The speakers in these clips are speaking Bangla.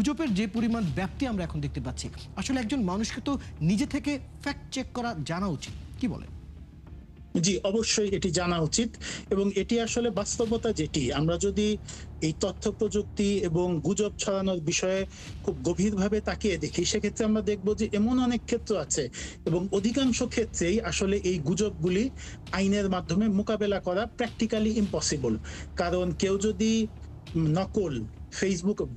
গুজবের যে পরিমাণ ব্যাপ্তি আমরা এখন দেখতে পাচ্ছি, আসলে একজন মানুষকে তো নিজে থেকে ফ্যাক্ট চেক করা জানা উচিত, কি বলেন? জি, অবশ্যই এটি জানা উচিত এবং এটি আসলে বাস্তবতা যেটি আমরা যদি এই তথ্য প্রযুক্তি এবং গুজব ছড়ানোর বিষয়ে খুব গভীরভাবে তাকিয়ে দেখি, সেক্ষেত্রে আমরা দেখব যে এমন অনেক ক্ষেত্র আছে এবং অধিকাংশ ক্ষেত্রেই আসলে এই গুজবগুলি আইনের মাধ্যমে মোকাবেলা করা প্র্যাকটিক্যালি ইম্পসিবল। কারণ কেউ যদি নকল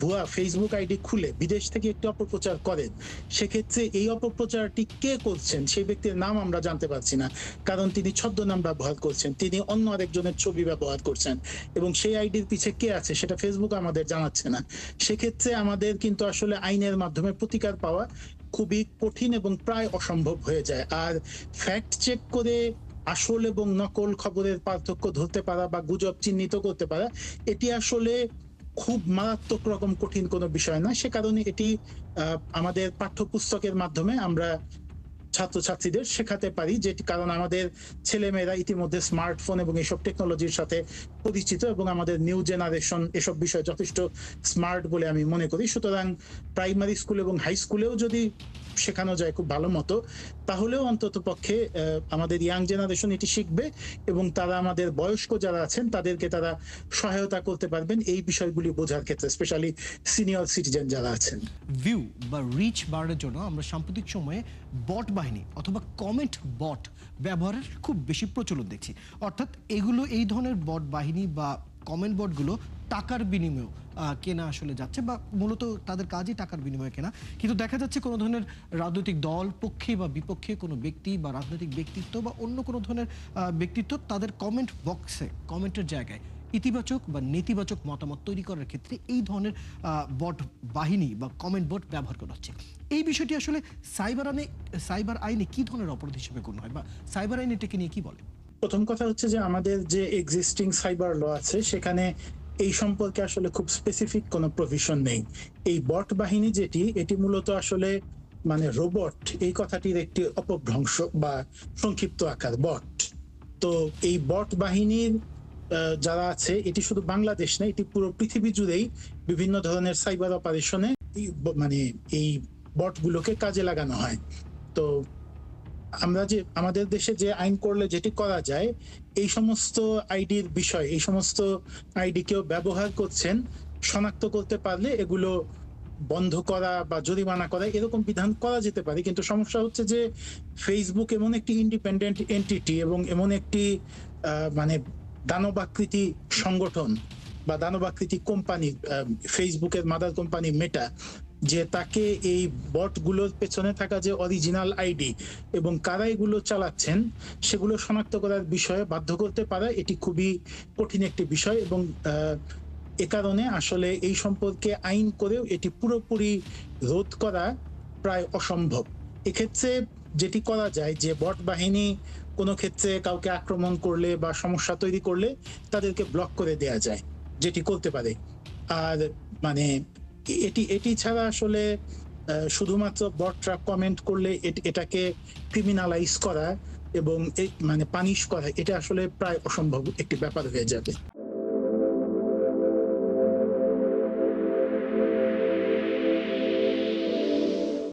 ভুয়া ফেসবুক আইডি খুলে বিদেশ থেকে একটি অপপ্রচার করেন, সেক্ষেত্রে এই অপপ্রচারটি কে করছেন সেই ব্যক্তির নাম আমরা জানতে পারছি না, কারণ তিনি ছদ্মনাম ব্যবহার করছেন, তিনি অন্য আরেকজনের ছবি ব্যবহার করছেন এবং সেই আইডির পিছে কে আছে সেটা ফেসবুক আমাদের জানাচ্ছে না। সেক্ষেত্রে আমাদের কিন্তু আসলে আইনের মাধ্যমে প্রতিকার পাওয়া খুবই কঠিন এবং প্রায় অসম্ভব হয়ে যায়। আর ফ্যাক্ট চেক করে আসল এবং নকল খবরের পার্থক্য ধরতে পারা বা গুজব চিহ্নিত করতে পারা, এটি আসলে খুব মারাত্মক রকম কঠিন কোনো বিষয় না। সে কারণে এটি আমাদের পাঠ্যপুস্তকের মাধ্যমে আমরা ছাত্রছাত্রীদের শেখাতে পারি, যেটি কারণ আমাদের ছেলেমেয়েরা ইতিমধ্যে স্মার্টফোন এবং এইসব টেকনোলজির সাথে পরিচিত এবং আমাদের নিউ জেনারেশন এসব বিষয়ে যথেষ্ট স্মার্ট বলে আমি মনে করি। সুতরাং প্রাইমারি স্কুল এবং হাই স্কুলেও যদি শেখানো যায় খুব ভালো মতো, তাহলেও অন্তত পক্ষে আমাদের ইয়াং জেনারেশন এটি শিখবে এবং তারা আমাদের বয়স্ক যারা আছেন তাদেরকে তারা সহায়তা করতে পারবেন এই বিষয়গুলি বোঝার ক্ষেত্রে, স্পেশালি সিনিয়র সিটিজেন যারা আছেন। ভিউ বা রিচ বাড়ানোর জন্য আমরা সাম্প্রতিক সময়ে বট বাহিনী অথবা কমেন্ট বট ব্যবহারের খুব বেশি প্রচলন দেখছি। অর্থাৎ এগুলো, এই ধরনের বট বাহিনী বা কমেন্ট বটগুলো টাকার বিনিময়ে কেনা আসলে যাচ্ছে, বা মূলত তাদের কাজই টাকার বিনিময়ে কেনা। কিন্তু দেখা যাচ্ছে কোনো ধরনের রাজনৈতিক দল পক্ষে বা বিপক্ষে কোনো ব্যক্তি বা রাজনৈতিক ব্যক্তিত্ব বা অন্য কোনো ধরনের ব্যক্তিত্ব তাদের কমেন্ট বক্সে, কমেন্টের জায়গায় ইতিবাচক বা নেতিবাচক মতামত তৈরি করার ক্ষেত্রে এই ধরনের বট বাহিনী বা কমেন্ট বট ব্যবহার করা হচ্ছে। এই বিষয়টি আসলে সাইবার আইনে কি ধরনের অপরাধ হিসেবে গণ্য হয়, বা সাইবার আইন এটাকে নিয়ে কি বলে? প্রথম কথা হচ্ছে যে আমাদের যে এক্সিস্টিং সাইবার ল আছে সেখানে এই সম্পর্কে আসলে খুব স্পেসিফিক কোনো প্রভিশন নেই। এই বট বাহিনী যেটি, এটি মূলত আসলে মানে রোবট এই কথাটির একটি অপভ্রংশ বা সংক্ষিপ্ত আকার বট। তো এই বট বাহিনীর যারা আছে, এটি শুধু বাংলাদেশ না, এটি পুরো পৃথিবী জুড়েই বিভিন্ন ধরনের সাইবার অপারেশনে মানে এই বটগুলোকে কাজে লাগানো হয়। তো আমরা যে আমাদের দেশে যে আইন করলে যেটি করা যায়, এই সমস্ত আইডির বিষয়, এই সমস্ত আইডি কেউ ব্যবহার করছেন শনাক্ত করতে পারলে এগুলো বন্ধ করা বা জরিমানা করা এরকম বিধান করা যেতে পারে। কিন্তু সমস্যা হচ্ছে যে ফেসবুক এমন একটি ইন্ডিপেন্ডেন্ট এন্টিটি এবং এমন একটি মানে দানবাকৃতি সংগঠন বা দানবাকৃতি কোম্পানি, ফেসবুকের মাদার কোম্পানি মেটা, যে তাকে এই বটগুলোর পেছনে থাকা যে অরিজিনাল আইডি এবং কারা এগুলো চালাচ্ছেন সেগুলো শনাক্ত করার বিষয়ে বাধ্য করতে পারা, এটি খুবই কঠিন একটি বিষয় এবং এ কারণে আসলে এই সম্পর্কে আইন করেও এটি পুরোপুরি রোধ করা প্রায় অসম্ভব। এক্ষেত্রে যেটি করা যায় যে বট বাহিনী কোনো ক্ষেত্রে কাউকে আক্রমণ করলে বা সমস্যা তৈরি করলে তাদেরকে ব্লক করে দেয়া যায়, যেটি করতে পারে। আর মানে এটি এটি ছাড়া আসলে শুধুমাত্র বটরা কমেন্ট করলে এটাকে ক্রিমিনালাইজ করা এবং মানে পানিশ করা, এটা আসলে প্রায় অসম্ভব একটি ব্যাপার হয়ে যাবে।